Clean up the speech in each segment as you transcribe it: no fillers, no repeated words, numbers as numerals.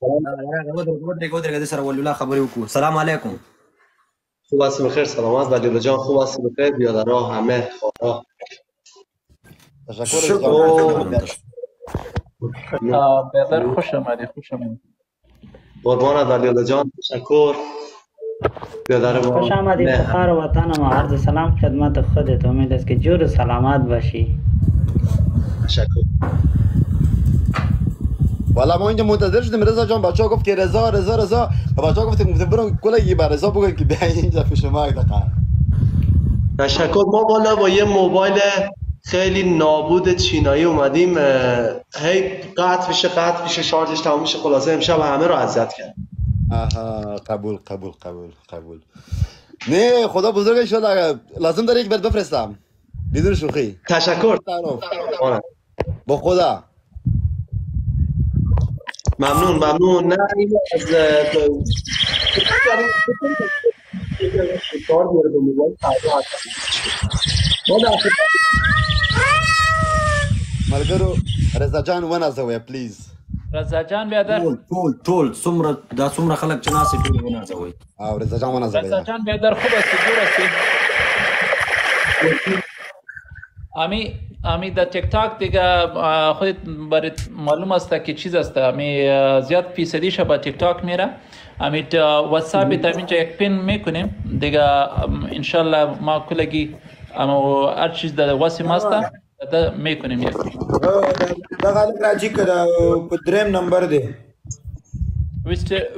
ودرېږه سره ولې خبرې وکړو. سلام علیکم. خوب هستی بخیر؟ سلامت ولی جان، خوب هستی بخیر؟ بیادرها همه خدا. تشکر بیادر خوش آمدی. قربانت ولی جان، تشکر. بیادر ما خوش آمدی فخر وطن ما. عرض سلام خدمت خودت. امید است که جور سلامت باشی. تشکر. والا ما اینجا منتظر شدیم رضا جان. بچه‌ها گفت که رضا و بچه‌ها گفتیم برون کلی به رضا بگن که بیاین اینجا پیش ما دقیقاً. تشکر. ما والا با یه موبایل خیلی نابود چینایی اومدیم، هی قطع میشه شارژش تموم میشه، خلاصه امشب همه رو اذیت کرد. آها قبول. نه خدا بزرگ ان شاءالله. لازم داره یک برات بفرستم بدون شوخی. تشکر. با خدا. ممنون. نه این از کار میاره به موبایل ملګرو رضا جان ونازوه پلیز. رضا جان بیادر ټول څومره خلک چې ناسي ټول ونازوي. او رضا جان ونازوه. رضا جان بیادر خوب است، جور است. امی در تیک تاک دیگه خودت برات معلوم است که چیز است. امی زیاد فیصدیش با تیک تاک میره. امی واتساپ تا اینجا یک پین میکنیم دیگه انشالله ما کلگی اما هر چیز در واسه است میکنیم. یک دا غالب راځي که په دریم نمبر دی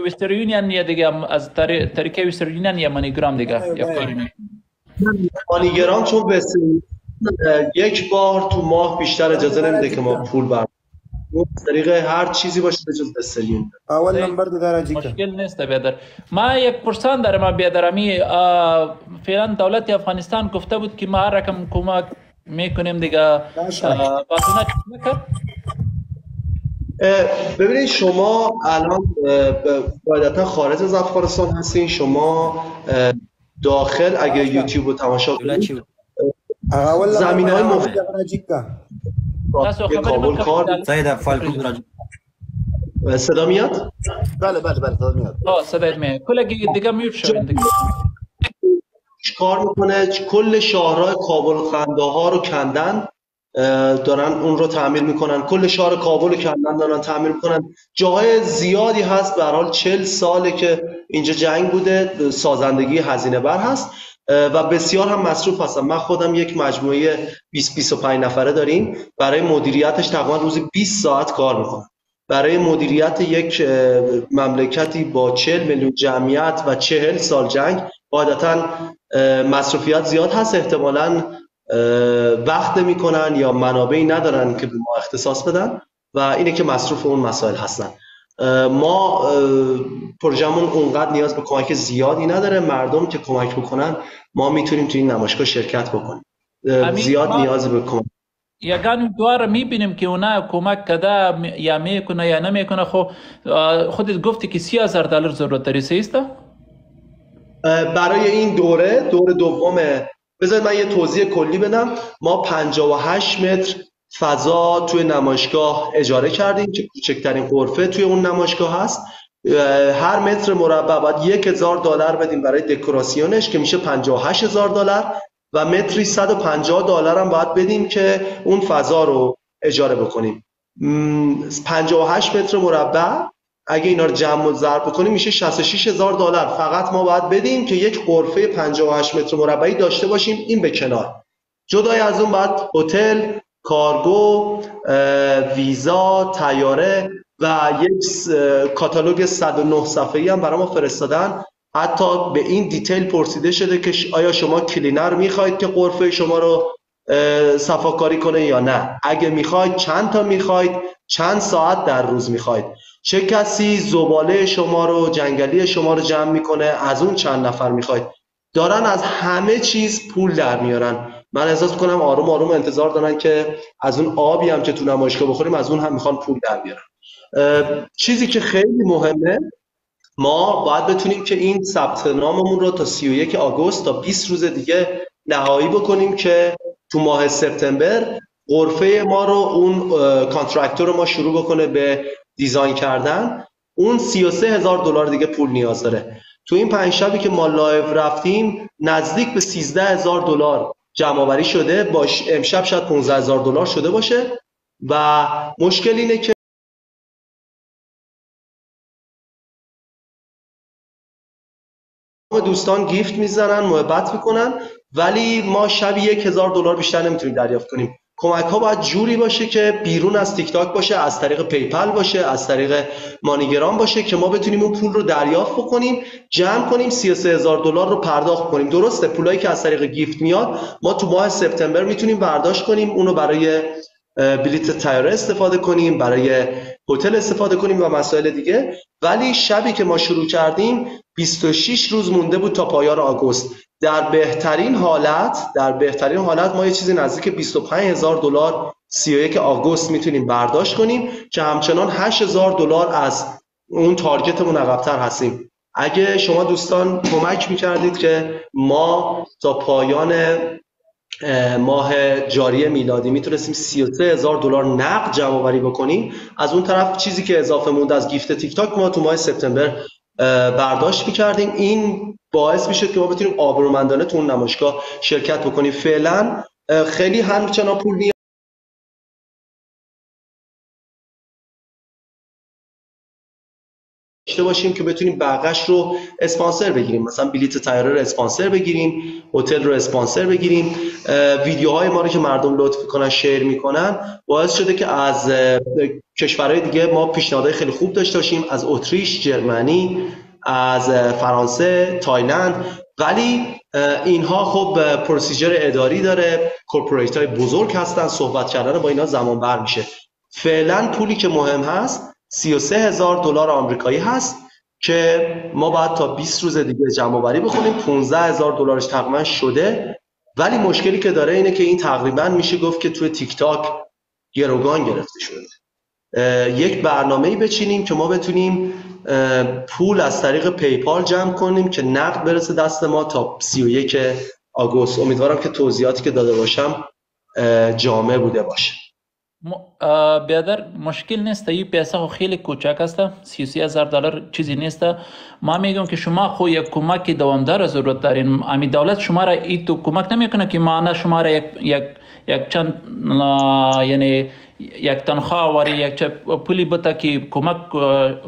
وستر یونین یا دیگه از طریقه وستر یونین یا مانیگرام دیگه یا کاری مانیگرام چون بسته یک بار تو ماه بیشتر اجازه نمیده که ما پول برداریم. طریق هر چیزی باشه به جز بسترین اول نمبر ده راځي. مشکل نیست بیادر. ما یک پرسان دارم بیادر. امی فعلا دولت افغانستان گفته بود که ما هر رقم کمک میکنیم دیگه. باتونا چیز نکرد؟ ببینید شما الان قاعدتا خارج از افغانستان هستین. شما داخل اگر یوتیوب رو تماشا کنید زمین‌های مختلف کابل کار صدا میاد؟ بله صدا میاد. صدا میاد. کلگی دیگه میوت شوید دیگه. کار میکنه کل شهرهای کابل خنده ها رو کندن، دارن اون رو تعمیر میکنن. کل شهر کابل رو کندن دارن تعمیر میکنن. جاهای زیادی هست. به هر حال 40 ساله که اینجا جنگ بوده، سازندگی هزینه بر هست و بسیار هم مصروف هستم. من خودم یک مجموعه 20-25 نفره داریم. برای مدیریتش تقریبا روزی 20 ساعت کار میکنم. برای مدیریت یک مملکتی با 40 میلیون جمعیت و 40 سال جنگ قاعدتا مصروفیت زیاد هست. احتمالاً وقت نمی‌کنن یا منابعی ندارن که به ما اختصاص بدن و اینه که مصروف اون مسائل هستن. ما پروژمون اونقدر نیاز به کمک زیادی نداره. مردم که کمک بکنن ما میتونیم تو این نمایشگاه شرکت بکنیم. زیاد نیاز به کمک یگان دوار میبینیم که اونا کمک کده یا میکنه یا نمیکنه. خودت گفتی که $30,000 ضرورت داری، است؟ برای این دوره دومه. بذارید من یه توضیح کلی بدم. ما 58 متر فضا توی نمایشگاه اجاره کردیم که کوچکترین غرفه توی اون نمایشگاه هست. هر متر مربع باید $1,000 بدیم برای دکوراسیونش که میشه $58,000 و متری $150 هم باید بدیم که اون فضا رو اجاره بکنیم. 58 متر مربع اگه اینا رو جمع و ضرب بکنیم میشه $66,000 فقط ما باید بدیم که یک غرفه 58 متر مربعی داشته باشیم. این به کنار. جدای از اون باید هتل، کارگو، ویزا، طیاره و یک کاتالوگ 109 صفحه‌ای هم برای ما فرستادن. حتی به این دیتیل پرسیده شده که آیا شما کلینر میخواید که غرفه شما رو صفاکاری کنه یا نه. اگه میخواید چند تا میخواید، چند ساعت در روز میخواید، چه کسی زباله شما رو، جنگلی شما رو جمع میکنه، از اون چند نفر میخواید. دارن از همه چیز پول در میارن. من احساس میکنم آروم آروم انتظار دارن که از اون آبی هم که تو نمایشگاه بخوریم از اون هم میخوان پول در بیارن. چیزی که خیلی مهمه، ما باید بتونیم که این ثبت ناممون رو تا 31 آگوست تا 20 روز دیگه نهایی بکنیم که تو ماه سپتامبر غرفه ما رو اون کانترکتور ما شروع بکنه به دیزاین کردن اون $33,000 دیگه پول نیاز داره. تو این 5 شبی که ما لایو رفتیم نزدیک به $13,000 جمع آوری شده، امشب شاید $15,000 شده باشه و مشکل اینه که دوستان گیفت میزنن، محبت میکنن، ولی ما شبی $1,000 بیشتر نمیتونیم دریافت کنیم. کمک ها باید جوری باشه که بیرون از تیک تاک باشه، از طریق پیپل باشه، از طریق مانیگرام باشه که ما بتونیم اون پول رو دریافت بکنیم، جمع کنیم، $33,000 رو پرداخت کنیم. درسته پولایی که از طریق گیفت میاد ما تو ماه سپتامبر میتونیم برداشت کنیم، اونو برای بلیت طیاره استفاده کنیم، برای هتل استفاده کنیم و مسائل دیگه. ولی شبی که ما شروع کردیم 26 روز مونده بود تا پایان آگوست. در بهترین حالت ما یه چیزی نزدیک $25,000 31 آگوست میتونیم برداشت کنیم که همچنان $8,000 از اون تارگتمون عقب‌تر هستیم. اگه شما دوستان کمک میکردید که ما تا پایان ماه جاری میلادی میتونستیم $33,000 نقد جمع آوری بکنیم، از اون طرف چیزی که اضافه مونده از گیفت تیک تاک ما تو ماه سپتامبر برداشت میکردیم. این باعث میشه که ما بتونیم آبرومندانه تو اون نمایشگاه شرکت بکنیم. فعلا خیلی همچنان پول نیاز داشته باشیم که بتونیم بقیش رو اسپانسر بگیریم، مثلا بلیت طیاره رو اسپانسر بگیریم، هتل رو اسپانسر بگیریم. ویدیوهای ما رو که مردم لطف میکنن شیر میکنن باعث شده که از کشورهای دیگه ما پیشنهادهای خیلی خوب داشته باشیم، از اتریش، جرمنی، از فرانسه، تایلند. ولی اینها خب پروسیجر اداری داره، کورپوریت های بزرگ هستن، صحبت کردن با اینا زمان بر میشه. فعلا پولی که مهم هست $33,000 آمریکایی هست که ما باید تا 20 روز دیگه جمع آوری بکنیم. $15,000 تقریبا شده، ولی مشکلی که داره اینه که این تقریبا میشه گفت که توی تیک تاک گروگان گرفته شده. یک برنامه‌ای بچینیم که ما بتونیم پول از طریق پیپال جمع کنیم که نقد برسه دست ما تا 31 آگوست. امیدوارم که توضیحاتی که داده باشم جامع بوده باشه. بیادر مشکل نیست، این پیسه خو خیلی کوچک است، $33,000 چیزی نیست. ما میگم که شما خو یک کمک دوامدار ضرورت دارین. امی دولت شما را این تو کمک نمیکنه که معنا شما را یک چند یعنی یک تنخواه واری یک پولی بتا که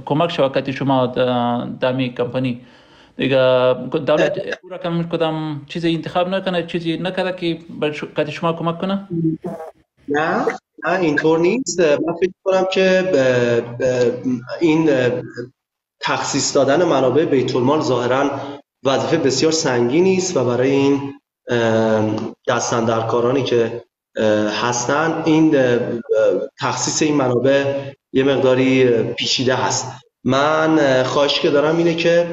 کمک شوکت شما دامی کمپانی دیگه. دولت پورا کدام چیزی انتخاب نکنه، چیزی نکرده که شما کمک کنه؟ نه اینطور نیست. من فکر کنم که این تخصیص دادن منابع بیت المال ظاهرا وظیفه بسیار سنگینی است و برای این دستاندرکارانی که هستن این تخصیص این منابع یه مقداری پیچیده هست. من خواهشی که دارم اینه که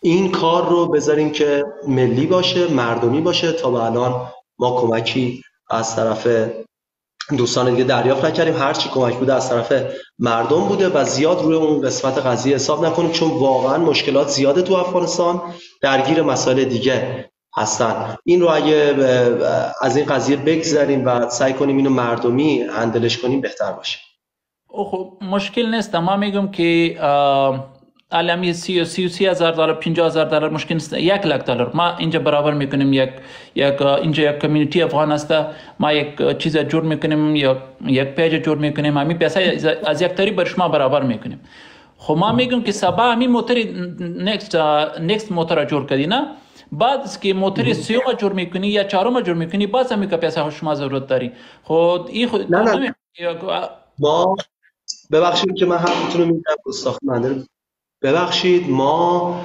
این کار رو بذاریم که ملی باشه، مردمی باشه. تا به الان ما کمکی از طرف دوستان دیگه دریافت نکردیم، هرچی کمک بوده از طرف مردم بوده و زیاد روی اون قسمت قضیه حساب نکنیم، چون واقعا مشکلات زیاده تو افغانستان، درگیر مسائل دیگه هستن. این رو اگه از این قضیه بگذریم و سعی کنیم اینو مردمی هندلش کنیم بهتر باشه. خب مشکل نیست. ما میگم که علامی $33,000 $50,000 مشکل نیست. $1,00,000 ما اینجا برابر میکنیم. اینجا یک کمیونیتی افغان است، ما یک چیز جور میکنیم، یک پیج جور میکنیم، همین پیسه از یک طریق بر شما برابر میکنیم. خب ما میگم که سبا همین موتور نیکست موتور جور کردی، نه بعد از که موتور سیوم جور میکنی یا چهارم جور میکنی باز همین که پیسه شما ضرورت داری. خود این خود نه. ما ببخشید که من حرفتون رو میگم گستاخی منده. ببخشید، ما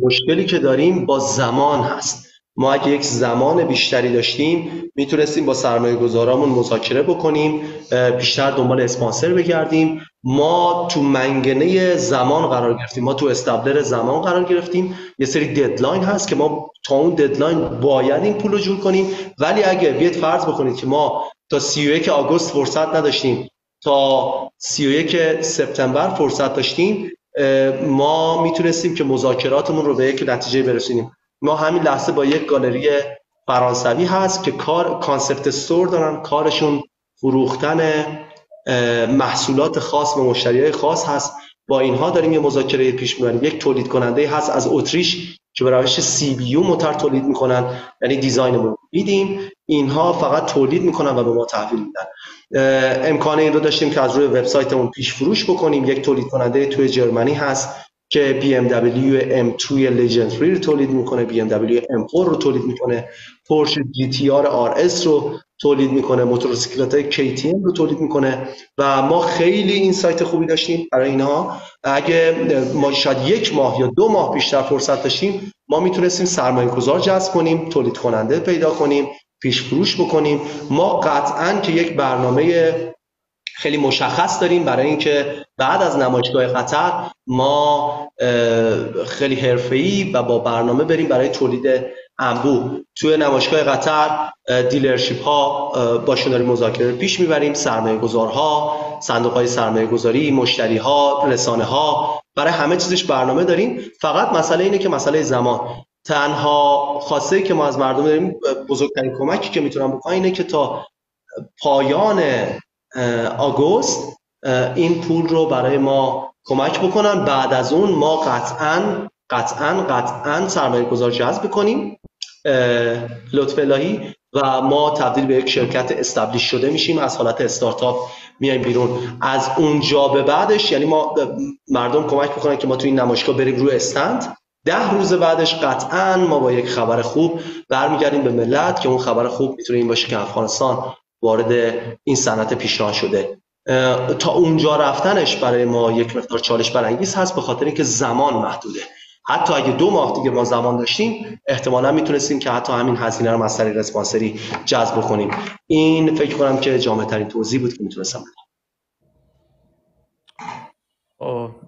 مشکلی که داریم با زمان هست. ما اگه یک زمان بیشتری داشتیم میتونستیم با سرمایه گذارامون مذاکره بکنیم، بیشتر دنبال اسپانسر بگردیم. ما تو منگنه زمان قرار گرفتیم، ما تو استابلر زمان قرار گرفتیم. یه سری ددلاین هست که ما تا اون ددلاین باید این پول رو جور کنیم. ولی اگه بیاد فرض بکنید که ما تا 31 آگوست فرصت نداشتیم، تا 31 سپتامبر فرصت داشتیم، ما میتونستیم که مذاکراتمون رو به یک نتیجه برسونیم. ما همین لحظه با یک گالری فرانسوی هست که کانسپت استور دارن، کارشون فروختن محصولات خاص به مشتریای خاص هست. با اینها داریم یه مذاکره پیش می‌بریم. یک تولید کننده هست از اتریش که به روش CBU موتور تولید میکنن، یعنی دیزاینمون میدیم، اینها فقط تولید میکنن و به ما تحویل میدن. امکان این رو داشتیم که از روی وبسایتمون پیش فروش بکنیم. یک تولید کننده توی جرمنی هست که BMW M2 Legendary رو تولید میکنه، BMW M4 رو تولید میکنه، پورشه GTR RS رو تولید میکنه، موتورسیکلت‌های KTM رو تولید میکنه و ما خیلی این سایت خوبی داشتیم برای اینها. اگه ما شاید 1 ماه یا 2 ماه بیشتر فرصت داشتیم، ما میتونستیم سرمایه‌گذار جذب کنیم، تولید کننده پیدا کنیم، پیش فروش بکنیم. ما قطعاً که یک برنامه خیلی مشخص داریم برای اینکه بعد از نمایشگاه قطر ما خیلی حرفه‌ای و با برنامه بریم برای تولید انبوه. توی نمایشگاه قطر دیلرشیپ ها باشون داریم مذاکره پیش میبریم، سرمایه‌گذارها، صندوق‌های سرمایه‌گذاری، مشتری‌ها، رسانه‌ها، برای همه چیزش برنامه داریم. فقط مسئله اینه که مسئله زمان. تنها خاصه‌ای که ما از مردم داریم، بزرگترین کمکی که میتونم بکنم اینه که تا پایان آگوست این پول رو برای ما کمک بکنن. بعد از اون ما قطعاً سرمایه‌گذار جذب کنیم، لطف الهی، و ما تبدیل به یک شرکت استبلیش شده میشیم، از حالت استارتاپ میایم بیرون. از اونجا به بعدش یعنی ما مردم کمک بکنن که ما تو این نمایشگاه بریم روی استند. 10 روز بعدش قطعاً ما با یک خبر خوب برمیگردیم به ملت که اون خبر خوب میتونه این باشه که افغانستان وارد این صنعت پیشران شده. تا اونجا رفتنش برای ما یک مقدار چالش برانگیز هست، به خاطر اینکه زمان محدوده. حتی اگه 2 ماه دیگه ما زمان داشتیم، احتمالاً میتونستیم که حتی همین هزینه رو از طریق اسپانسری جذب کنیم. این فکر کنم که جامع‌ترین توضیح بود که میتونستم بدم.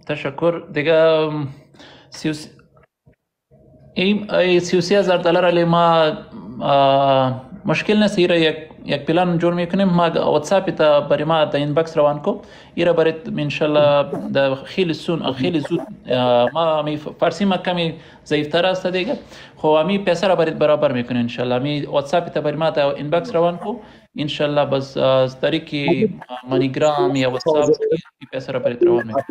تشکر. دیگه 33,000 دلار علی ما مشکل نیست. یک پلان جور میکنیم. ما واتساپ تا برای ما در اینباکس روان کو. ایرا برای انشالله در خیلی زود ما می فارسی ما کمی ضعیفتر است دیگه. خب امی پیسه را برای برابر میکنه انشالله. امی واتساپ تا برای ما در اینباکس روان کو انشالله. بس از طریق مانیگرام یا واتساپ پیسه را برای روان میکنه.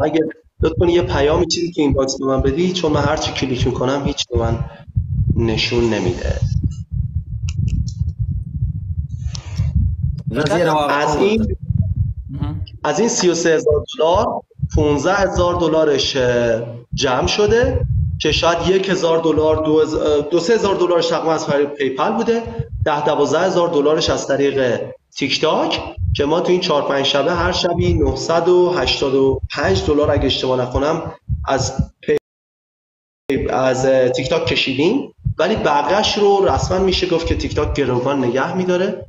اگه لطفاً یه پیامی چیزی که اینباکس به من بدی، چون من هر چی کلیک میکنم هیچ به من نشون نمیده. از این 33,000 دلار 15,000 دلارش جمع شده که شاید 1,000 دلار 2,000 دلارش تقریبا از طریق پیپل بوده، 12,000 دلارش از طریق تیک تاک که ما تو این 4-5 شبه هر شبی 985 دلار اگه اشتباه نکنم از تیک تاک کشیدیم. ولی بقیه‌اش رو رسما میشه گفت که تیک تاک گروگان نگه میداره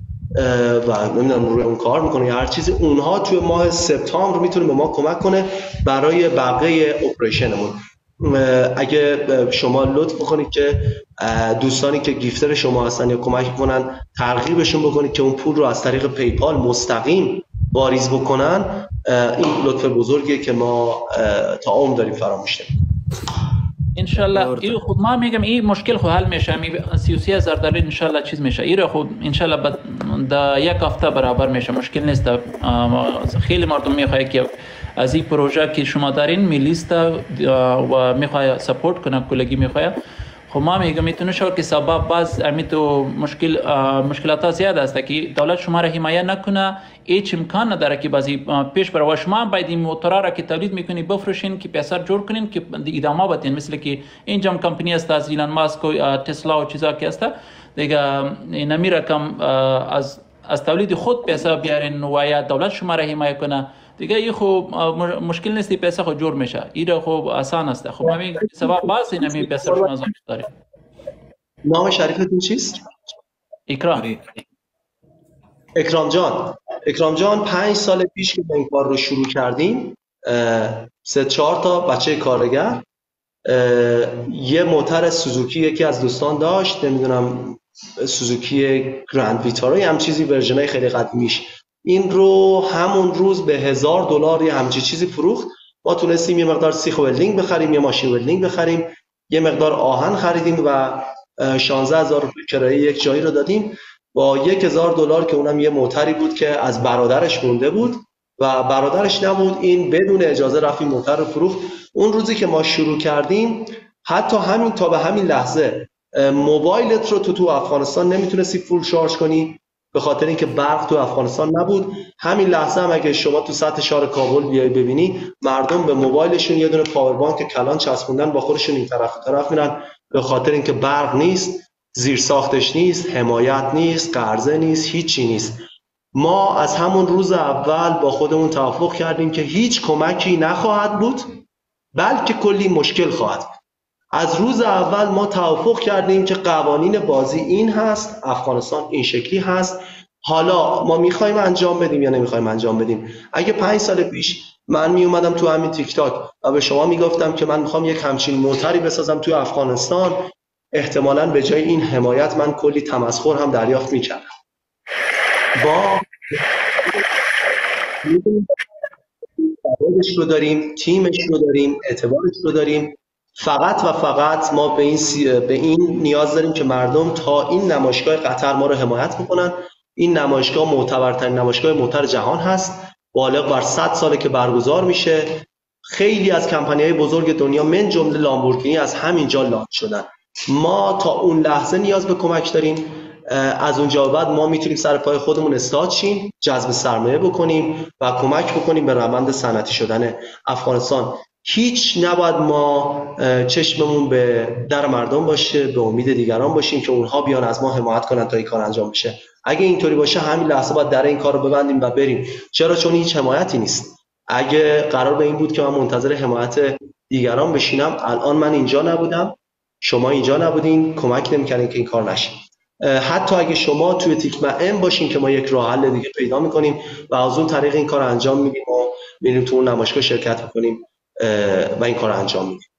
و نمیدونم روی اون کار میکنه یا هر چیزی. اونها توی ماه سپتامبر میتونه به ما کمک کنه برای بقیه اپریشنمون. اگه شما لطف بکنید که دوستانی که گیفتر شما هستن یا کمک کنن ترغیبشون بکنید که اون پول رو از طریق پیپال مستقیم واریز بکنن. این لطف بزرگیه که ما تا عمر داریم فراموش نمی‌کنیم. انشالله. این خود ما میگم این مشکل خود حل میشه. 33,000 دلار انشالله چیز میشه. این خود انشالله در 1 هفته برابر میشه. مشکل نیست. خیلی مردم میخواد که از این پروژه که شما دارین میلیست و میخواد سپورت کنه، کلگی میخواد. خب ما میگم میتونه شد که سبب باز امیتو مشکلات زیاد است که دولت شما را حمایت نکنه. هیچ امکان نداره که بازی پیش بره و شما باید این موتورا را که تولید میکنی بفروشین که پیسه جور کنین که ادامه بدین. مثل که اینجا کمپانی است از ایلان ماسک و تسلا و چیزا که است دیگه، نمی رقم از تولید خود پیسه بیارین و یا دولت شما را حمایت کنه دیگه. این خوب مشکل نیست، پیسه خود جور میشه. این خوب آسان است. خب همین سبب باز این پیسه شما زمین داره. نام شریفتون چیست؟ اکرام جان 5 سال پیش که این کار رو شروع کردیم 3-4 تا بچه کارگر یه موتور سوزوکی یکی از دوستان داشت، نمیدونم سوزوکی گرند ویتارا هم چیزی ورژنای خیلی قدیمیش، این رو همون روز به 1,000 دلار یه همچین چیزی فروخت. ما تونستیم یه مقدار سیخ ولدینگ بخریم، یه ماشین ولدینگ بخریم، یه مقدار آهن خریدیم و 16,000 روپیه کرایه یک جایی رو دادیم. با $1000 که اونم یه موتری بود که از برادرش مونده بود و برادرش نبود، این بدون اجازه رفت این موتر رو فروخت. اون روزی که ما شروع کردیم حتی همین تا به همین لحظه موبایلت رو تو افغانستان نمیتونستی فول شارژ کنی به خاطر اینکه برق تو افغانستان نبود. همین لحظه هم اگه شما تو سطح شهر کابل بیای ببینی مردم به موبایلشون یه دونه پاور بانک کلان چسبوندن با خودشون این طرف میرن به خاطر اینکه برق نیست، زیر ساختش نیست، حمایت نیست، قرضه نیست، هیچی نیست. ما از همون روز اول با خودمون توافق کردیم که هیچ کمکی نخواهد بود بلکه کلی مشکل خواهد بود. از روز اول ما توافق کردیم که قوانین بازی این هست، افغانستان این شکلی هست، حالا ما میخوایم انجام بدیم یا نمیخوایم انجام بدیم. اگه 5 سال پیش من می اومدم تو همین تیک تاک و به شما میگفتم که من میخوام یک همچین موتری بسازم تو افغانستان، احتمالاً به جای این حمایت من کلی تمسخر هم دریافت میکردم. با رو داریم، تیمش رو داریم، اعتبارش رو داریم، فقط و فقط ما به این نیاز داریم که مردم تا این نمایشگاه قطر ما رو حمایت میکنن. این نمایشگاه معتبرترین نمایشگاه موتر جهان هست، بالغ بر 100 ساله که برگزار میشه. خیلی از کمپانی‌های بزرگ دنیا من جمله لامبورگینی از همینجا لانچ شدن. ما تا اون لحظه نیاز به کمک داریم. از اونجا بعد ما میتونیم سر پای خودمون استاد شیم، جذب سرمایه بکنیم و کمک بکنیم به روند صنعتی شدن افغانستان. هیچ نباید ما چشممون به در مردم باشه، به امید دیگران باشیم که اونها بیان از ما حمایت کنن تا این کار انجام بشه. اگه اینطوری باشه همین لحظه باید در این کار رو ببندیم و بریم. چرا؟ چون هیچ حمایتی نیست. اگه قرار به این بود که من منتظر حمایت دیگران بشینم، الان من اینجا نبودم، شما اینجا نبودین، کمک نمی‌کردین که این کار نشه. حتی اگه شما توی تیک مطمئن باشین که ما یک راه حل دیگه پیدا می‌کنیم و از اون طریق این کار انجام میدیم و میریم تو اون نمایشگاه شرکت می‌کنیم و این کار انجام میدیم.